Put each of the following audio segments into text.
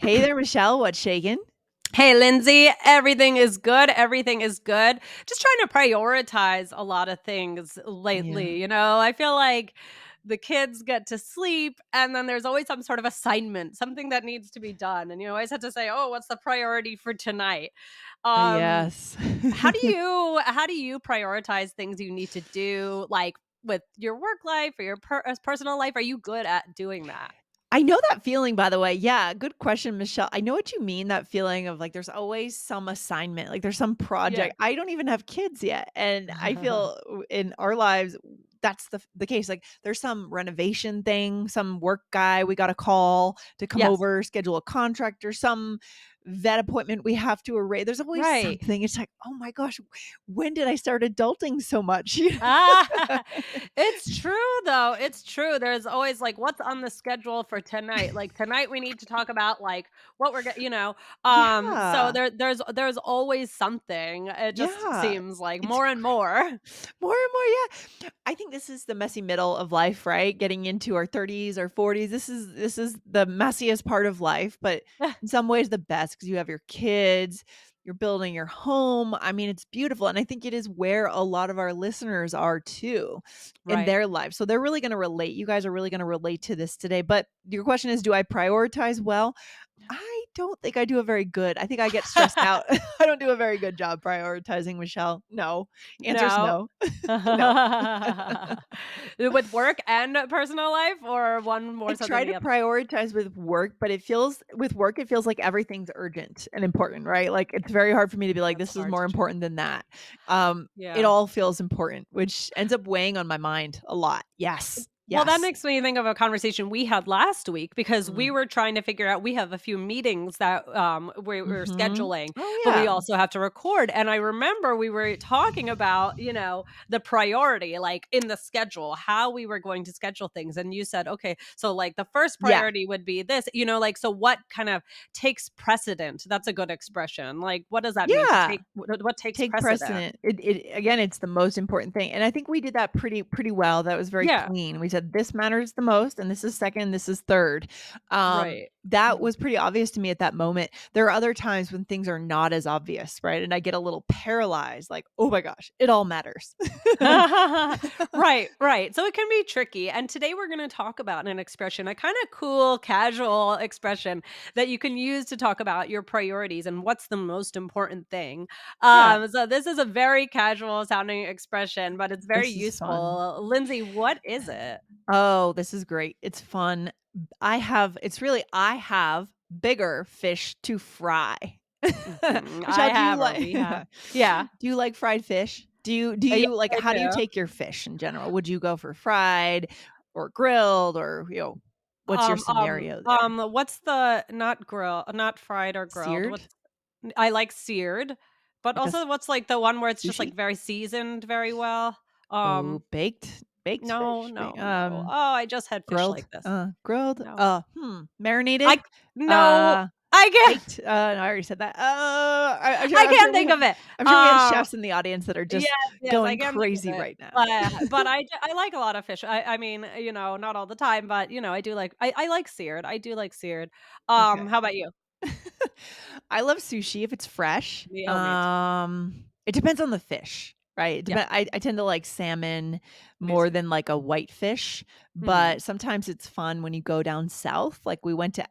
Hey there, Michelle. What's shaking? Hey, Lindsay, everything is good. Everything is good. Just trying to prioritize a lot of things Yeah. lately. I feel like the kids get to sleep and then there's always some sort of assignment, something that needs to be done. And you always have to say, oh, what's the priority for tonight? Um, Yes. how do you prioritize things you need to do, like with your work life or your personal life? Are you good at doing that? I know that feeling, by the way. Yeah, good question, Michelle. I know what you mean, that feeling of like there's always some assignment, like there's some Yeah. project. I don't even have kids yet. And I feel in our lives, that's the case. Like there's some renovation thing, some work guy we got to call to come Yes. over, schedule a contract or some vet appointment we have to arrange. There's always Right. something. It's like, oh my gosh, when did I start adulting so much? You Ah, know? it's true though. It's true. There's always like what's on the schedule for tonight. Like tonight we need to talk about like what we're going, so Yeah. there's always something. It just Yeah. seems like It's more and more. more and more, yeah. I think this is the messy middle of life, right? Getting into our 30s or 40s. This is the messiest part of life, but in some ways the best because you have your kids, you're building your home. I mean, it's beautiful. And I think it is where a lot of our listeners are too in Right. their lives. So they're really going to relate. You guys are really going to relate to this today. But your question is, do I prioritize well? I don't think I do a very good. I think I get stressed out. I don't do a very good job prioritizing, Michelle. No. Answer is No. no. No. With work and personal life or one I more so than try to the other? prioritize with work, but it feels like everything's urgent and important, right? Like it's very hard for me to be like, That's this is hard more to try. important than that. It Yeah. all feels important, which ends up weighing on my mind a lot. Yes. Well, that Yes. makes me think of a conversation we had last week because we Mm. were trying to figure out we have a few meetings that we're Mhm. scheduling, Oh but we yeah. also have to record. And I remember we were talking about, the priority, like in the schedule, how we were going to schedule things. And you said, okay, so like the first Yeah. priority would be this, like, so what kind of takes precedent? That's a good expression. Like, what does that mean to Yeah. take, what takes Take precedent? precedent. It again, it's the most important thing, and I think we did that pretty well. That was very Yeah, clean. We said, "This matters the most, and this is second, this is third." right. That was pretty obvious to me at that moment. There are other times when things are not as obvious, right? And I get a little paralyzed, like, "Oh my gosh, it all matters." Right, right. So it can be tricky. And today we're going to talk about an expression, a kind of cool, casual expression that you can use to talk about your priorities and what's the most important thing. Yeah, So this is a very casual sounding expression, but it's very this is fun. useful. Lindsay, what is it? Oh, this is great. It's fun. I have bigger fish to fry. I Michelle, do you have, or like we have. Yeah, do you like fried fish? Do yes, you like I how do you do. take your fish in general? Would you go for fried or grilled or, what's your scenario there? What's the not fried or grilled? Seared? What's I like seared, but Like a also what's like the one where it's just like sushi? very seasoned very well? Oh, Um, baked no, fish? no, no. Oh, I just had fish Grilled? like this. Grilled? No. I Marinated? c no, Uh I can't Baked? No, I already said that. I'm sure I I'm sure can't we think have of it. I'm sure we have chefs in the audience that are Yes, just yes, I going can't think of crazy it. right now. But I like a lot of fish. I mean, not all the time, but, I do like I like seared. I do like seared. Okay. How about you? I love sushi if it's fresh. Me too. It depends on the fish, right? Yeah, I tend to like salmon me more too. than like a white fish, Mhm, but sometimes it's fun when you go down south. Like we went to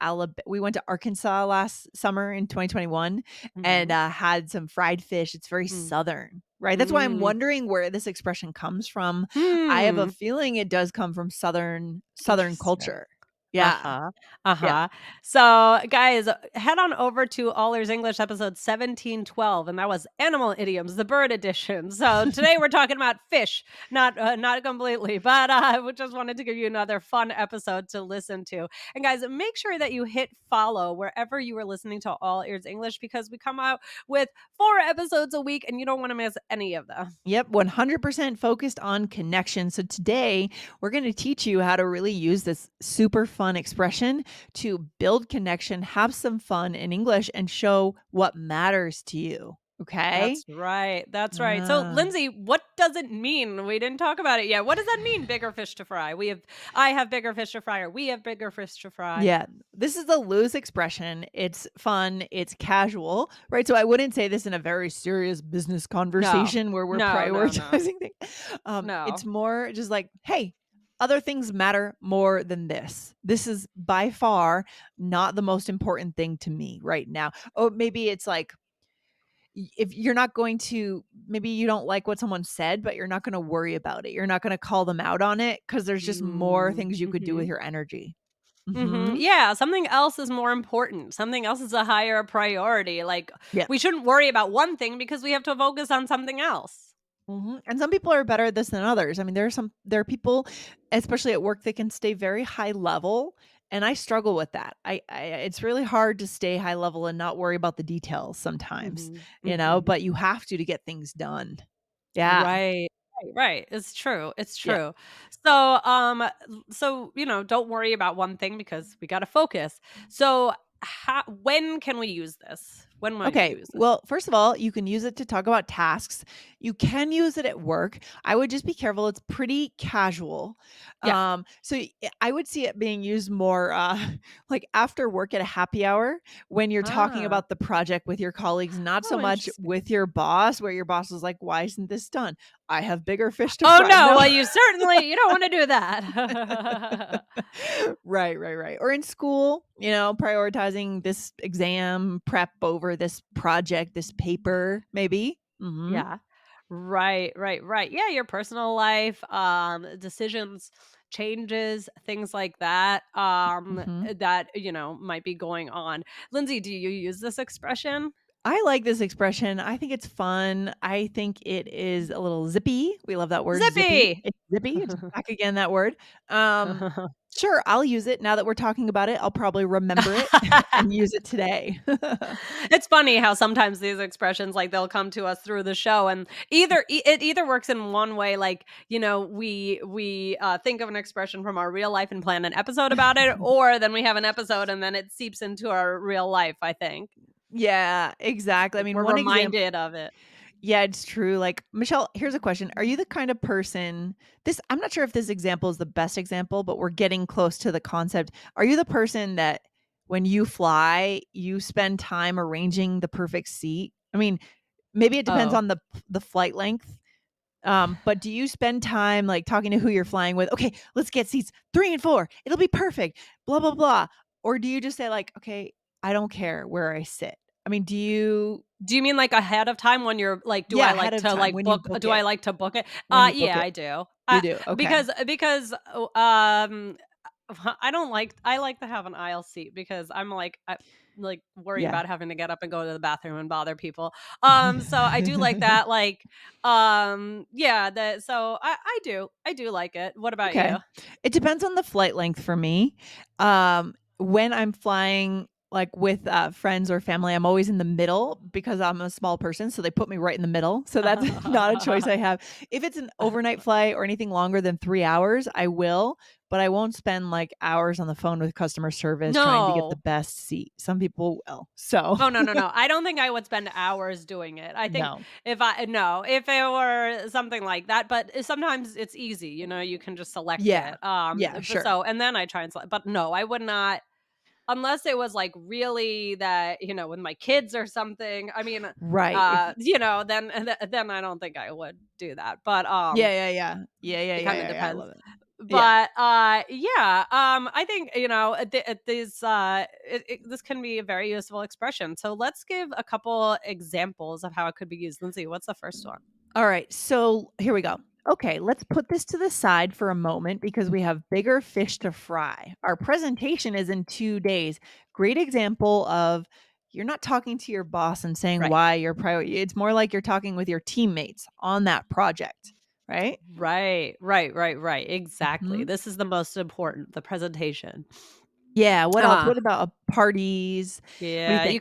Arkansas last summer in 2021 and mhm. had some fried fish. It's very Mm. southern, right? That's why I'm Mm. wondering where this expression comes from. I have a Hmm, feeling it does come from southern interesting. culture. Yeah. Uh-huh, Yeah. uh-huh. So, guys, head on over to All Ears English episode 1712, and that was Animal Idioms, the bird edition. So today we're talking about fish, not completely, but we just wanted to give you another fun episode to listen to. And guys, make sure that you hit follow wherever you are listening to All Ears English because we come out with 4 episodes a week, and you don't want to miss any of them. Yep, 100% focused on connection. So today we're going to teach you how to really use this super fun expression to build connection, have some fun in English, and show what matters to you. Okay? That's right. So, Ah. Lindsay, what does it mean? We didn't talk about it yet. What does that mean, bigger fish to fry? I have bigger fish to fry, or we have bigger fish to fry. Yeah, this is a loose expression. It's fun, it's casual, right? So I wouldn't say this in a very serious business No, conversation where we're no, no, no, prioritizing things. It's no. more just like, hey, other things matter more than this. This is by far not the most important thing to me right now. Oh, maybe it's like if you're not going to, maybe you don't like what someone said, but you're not going to worry about it. You're not going to call them out on it because there's just more Mm, things you could do with mhm. your energy. Mhm. Hmm. Yeah, something else is more important. Something else is a higher priority. Like, Yeah. we shouldn't worry about one thing because we have to focus on something else. Mhm, and some people are better at this than others. I mean, there are people, especially at work, that can stay very high level, and I struggle with that. It's really hard to stay high level and not worry about the details sometimes, Mhm. but Mhm. you have to get things done. Yeah. Right. Right. It's true. It's Yeah. true. So, don't worry about one thing because we got to focus. So, when can we use this? When might we Okay. use this? Well, first of all, you can use it to talk about tasks. You can use it at work. I would just be careful. It's pretty casual. Yeah. I would see it being used more like after work at a happy hour when you're talking Ah. about the project with your colleagues, not so Oh, much interesting. with your boss, where your boss is like, why isn't this done? I have bigger fish to Oh fry. no. No. Well, you don't want to do that. Right. Or in school, prioritizing this exam prep over this project, this paper, maybe. Mhm. Yeah. Right. Yeah, your personal life, decisions, changes, things like that, Mhm. that, might be going on. Lindsay, do you use this expression? I like this expression. I think it's fun. I think it is a little zippy. We love that word, zippy. Zippy. It's zippy. It's back again, that word. Um, sure, I'll use it now that we're talking about it. I'll probably remember it and use it today. It's funny how sometimes these expressions, like, they'll come to us through the show, and it either works in one way, like, we think of an expression from our real life and plan an episode about it, or then we have an episode and then it seeps into our real life, I think. Yeah, exactly. I Like, mean, we're one example. reminded of it. Yeah, it's true. Like, Michelle, here's a question. Are you the kind of person I'm not sure if this example is the best example, but we're getting close to the concept. Are you the person that when you fly, you spend time arranging the perfect seat? I mean, maybe it depends Oh. on the flight length. But do you spend time like talking to who you're flying with? Okay, let's get seats 3 and 4. It'll be perfect. Blah blah blah. Or do you just say like, okay, I don't care where I sit? I mean, do you Do you mean, like, ahead of time when you're like, yeah, ahead of time when you book do I it. like to book it? When you book Yeah, it. I do. You do, okay. I like to have an aisle seat because I like, worry Yeah. about having to get up and go to the bathroom and bother people. So I do like that, like, yeah, I do like it. What about Okay. you? It depends on the flight length for me. When I'm flying, like, with, friends or family, I'm always in the middle because I'm a small person, so they put me right in the middle, so that's not a choice I have. If it's an overnight flight or anything longer than 3 hours, I will, but I won't spend, like, hours on the phone with customer service trying to get the No. best seat. Some people will, so Oh, no, no, no. I don't think I would spend hours doing it. I think no. if it were something like that, but sometimes it's easy, you can just select Yeah. it. Yeah, But sure. so and then I try and select, but no, I would not unless it was like really that, with my kids or something. I mean, Right, if then I don't think I would do that. But yeah. it kind of I depends. love it. Yeah. But yeah, I think this can be a very useful expression. So let's give a couple examples of how it could be used. Lindsay, what's the first one? All right, so here we go. Okay, let's put this to the side for a moment because we have bigger fish to fry. Our presentation is in 2 days. Great example of you're not talking to your boss and saying Right. why your priority. It's more like you're talking with your teammates on that project, right? Right. Exactly. Mhm. This is the most important, the presentation. Yeah, what else? Uh, What about parties? What do you yeah, think? you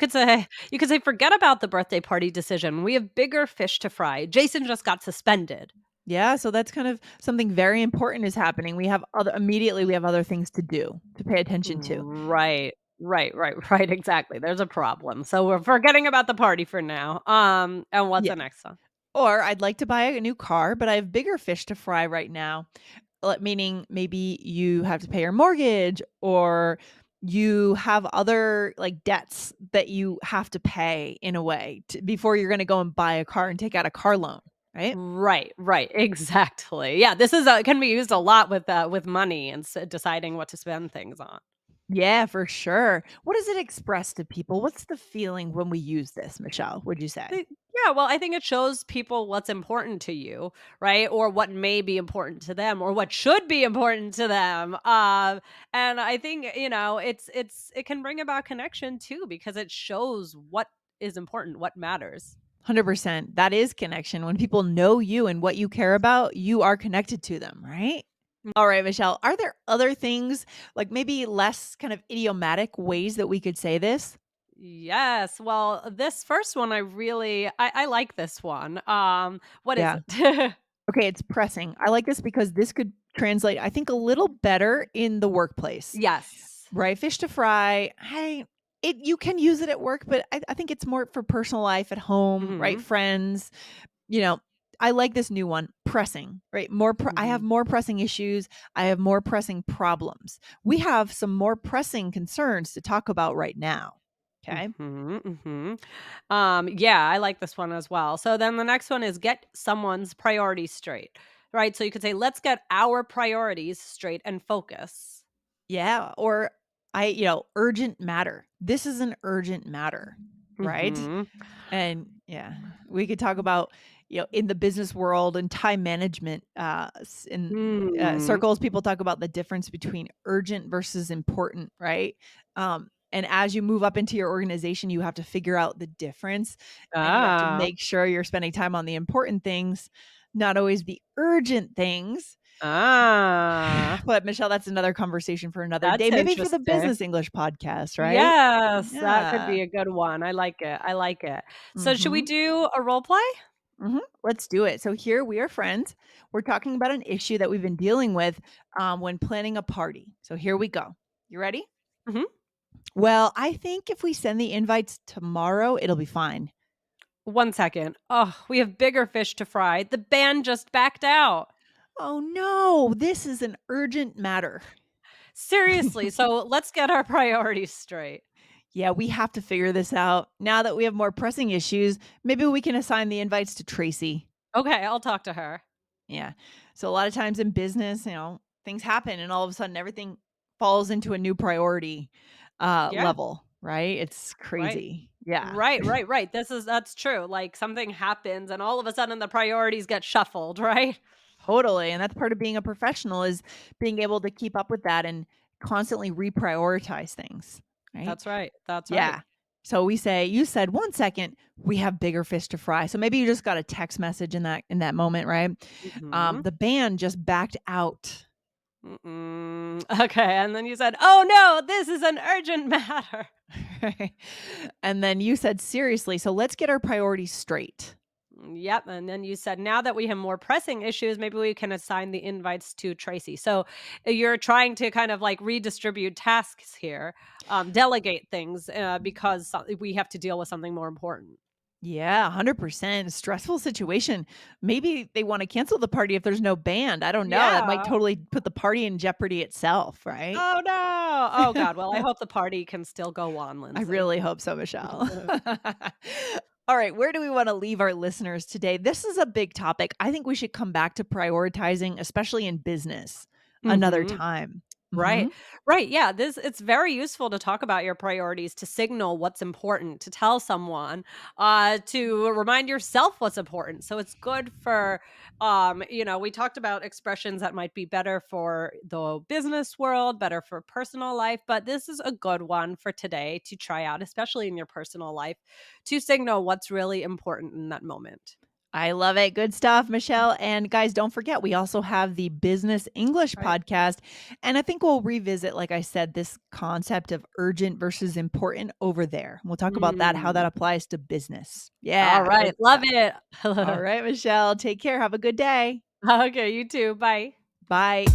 could say forget about the birthday party decision. We have bigger fish to fry. Jason just got suspended. Yeah, so that's kind of something very important is happening. We have other things to do, to pay attention to. Right. Right, right, right, exactly, there's a problem, so we're forgetting about the party for now, and what's Yeah. the next one? Or I'd like to buy a new car, but I have bigger fish to fry right now. Meaning maybe you have to pay your mortgage or you have other like debts that you have to pay in a way before you're going to go and buy a car and take out a car loan, right? Right, right, exactly, yeah, this is can be used a lot with money and deciding what to spend things on. Yeah, for sure. What does it express to people? What's the feeling when we use this, Michelle? Would you say? Yeah, well, I think it shows people what's important to you, right? Or what may be important to them, or what should be important to them. And I think it can bring about connection too because it shows what is important, what matters. 100%. That is connection. When people know you and what you care about, you are connected to them, right? All right, Michelle, are there other things, like maybe less kind of idiomatic ways that we could say this? Yes. Well, this first one I like this one. What is Yeah. it? Okay, it's pressing. I like this because this could translate, I think, a little better in the workplace, Yes. right? Fish to fry. You can use it at work, but I think it's more for personal life at home, right? Mhm. Friends, you know. I like this new one, pressing, right? I have Mhm. more pressing issues. I have more pressing problems. We have some more pressing concerns to talk about right now. Okay. Mhm. Mhm. Yeah, I like this one as well. So then the next one is get someone's priorities straight, right? So you could say, let's get our priorities straight and focus. Yeah. Or urgent matter. This is an urgent matter, right? Mhm. And yeah, we could talk about, in the business world and time management, in Mm. circles, people talk about the difference between urgent versus important, right? And as you move up into your organization, you have to figure out the difference and you have to Ah. make sure you're spending time on the important things, not always the urgent things. Ah. But Michelle, that's another conversation for another day, That's maybe for the interesting. business English podcast, right? Yes, that could Yeah. be a good one. I like it. I like it. So should we Mhm. do a role play? Let's do it. So here we are friends. We're talking about an issue that we've been dealing with when planning a party. So here we go. You ready? Mhm. Well, I think if we send the invites tomorrow, it'll be fine. 1 second. Oh, we have bigger fish to fry. The band just backed out. Oh no, this is an urgent matter. Seriously, so let's get our priorities straight. Yeah, we have to figure this out. Now that we have more pressing issues, maybe we can assign the invites to Tracy. Okay, I'll talk to her. Yeah. So a lot of times in business, things happen and all of a sudden everything falls into a new priority Yeah, level, right? It's right. crazy. Yeah. Right, right, right. That's true. Like something happens and all of a sudden the priorities get shuffled, right? Totally, and that's part of being a professional is being able to keep up with that and constantly reprioritize things, right? That's right. That's right. Yeah. So you said 1 second, we have bigger fish to fry. So maybe you just got a text message in that moment, right? Mhm. The band just backed out. Mm-mm. Okay, and then you said, "Oh no, this is an urgent matter." And then you said, seriously, so let's get our priorities straight. Yep, and then you said, "Now that we have more pressing issues, maybe we can assign the invites to Tracy." So you're trying to kind of like redistribute tasks here, delegate things because we have to deal with something more important. Yeah, 100%. Stressful situation. Maybe they want to cancel the party if there's no band. I don't know. That might Yeah. totally put the party in jeopardy itself, right? Oh no. Oh God. Well, I hope the party can still go on, I Lindsay. really hope so, Michelle. All right, where do we want to leave our listeners today? This is a big topic. I think we should come back to prioritizing, especially in business, another Hmm. time. Right. Mhm. Right. Yeah. It's very useful to talk about your priorities, to signal what's important, to tell someone, to remind yourself what's important. So it's good for we talked about expressions that might be better for the business world, better for personal life, but this is a good one for today to try out, especially in your personal life, to signal what's really important in that moment. I love it. Good stuff, Michelle. And guys, don't forget, we also have the Business English Right. podcast. And I think we'll revisit, like I said, this concept of urgent versus important over there. We'll talk about that, how that Mm. applies to business. All Yeah, right. good Love stuff. it. All right, Michelle. Take care. Have a good day. Okay, you too. Bye. Bye.